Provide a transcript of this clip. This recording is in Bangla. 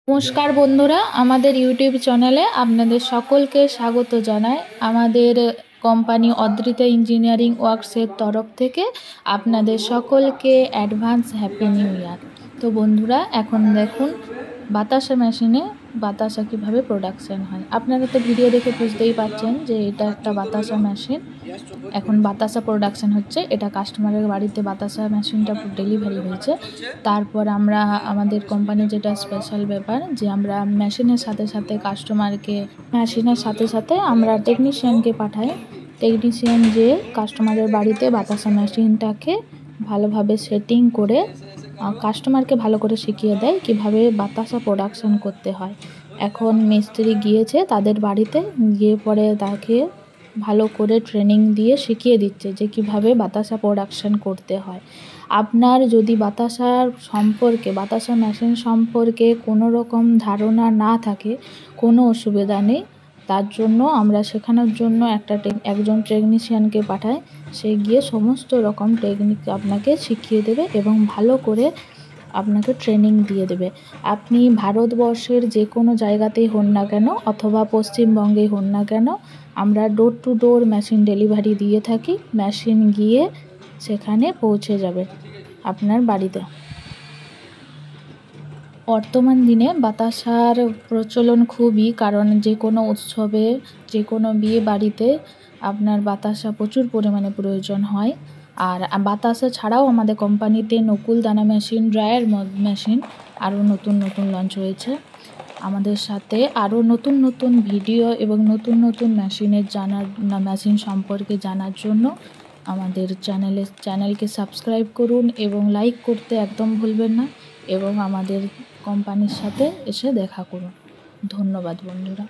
নমস্কার বন্ধুরা, আমাদের ইউটিউব চ্যানেলে আপনাদের সকলকে স্বাগত জানাই। আমাদের কোম্পানি অদ্রিতা ইঞ্জিনিয়ারিং ওয়ার্কসের তরফ থেকে আপনাদের সকলকে অ্যাডভান্স হ্যাপি নিউ ইয়ার। তো বন্ধুরা, এখন দেখুন বাতাসা মেশিনে বাতাসা কীভাবে প্রোডাকশান হয়। আপনারা তো ভিডিও দেখে বুঝতেই পারছেন যে এটা একটা বাতাসা মেশিন। এখন বাতাসা প্রোডাকশান হচ্ছে, এটা কাস্টমারের বাড়িতে বাতাসা মেশিনটা ডেলিভারি হয়েছে। তারপর আমরা আমাদের কোম্পানির যেটা স্পেশাল ব্যাপার যে আমরা মেশিনের সাথে সাথে আমরা টেকনিশিয়ানকে পাঠাই। টেকনিশিয়ান যে কাস্টমারের বাড়িতে বাতাসা মেশিনটাকে ভালোভাবে সেটিং করে কাস্টমারকে ভালো করে শিখিয়ে দেয় কিভাবে বাতাসা প্রোডাকশান করতে হয়। এখন মিস্ত্রি গিয়েছে তাদের বাড়িতে, গিয়ে পরে তাকে ভালো করে ট্রেনিং দিয়ে শিখিয়ে দিচ্ছে যে কিভাবে বাতাসা প্রোডাকশান করতে হয়। আপনার যদি বাতাসা মেশিন সম্পর্কে কোনো রকম ধারণা না থাকে, কোনো অসুবিধা নেই। তার জন্য আমরা শেখানোর জন্য একজন টেকনিশিয়ানকে পাঠাই। সে গিয়ে সমস্ত রকম টেকনিক আপনাকে শিখিয়ে দেবে এবং ভালো করে আপনাকে ট্রেনিং দিয়ে দেবে। আপনি ভারতবর্ষের যে কোনো জায়গাতেই হন না কেন অথবা পশ্চিমবঙ্গেই হন না কেন, আমরা door to door machine delivery দিয়ে থাকি। মেশিন গিয়ে সেখানে পৌঁছে যাবে আপনার বাড়িতে। বর্তমান দিনে বাতাসার প্রচলন খুবই, কারণ যে কোনো উৎসবে, যে কোনো বিয়ে বাড়িতে আপনার বাতাসা প্রচুর পরিমাণে প্রয়োজন হয়। আর বাতাসা ছাড়াও আমাদের কোম্পানিতে নকুল দানা মেশিন, ড্রায়ার মেশিন আরও নতুন লঞ্চ হয়েছে। আমাদের সাথে আরও নতুন ভিডিও এবং নতুন মেশিন সম্পর্কে জানার জন্য আমাদের চ্যানেলকে সাবস্ক্রাইব করুন এবং লাইক করতে একদম ভুলবেন না, এবং আমাদের কোম্পানির সাথে এসে দেখা করুন। ধন্যবাদ বন্ধুরা।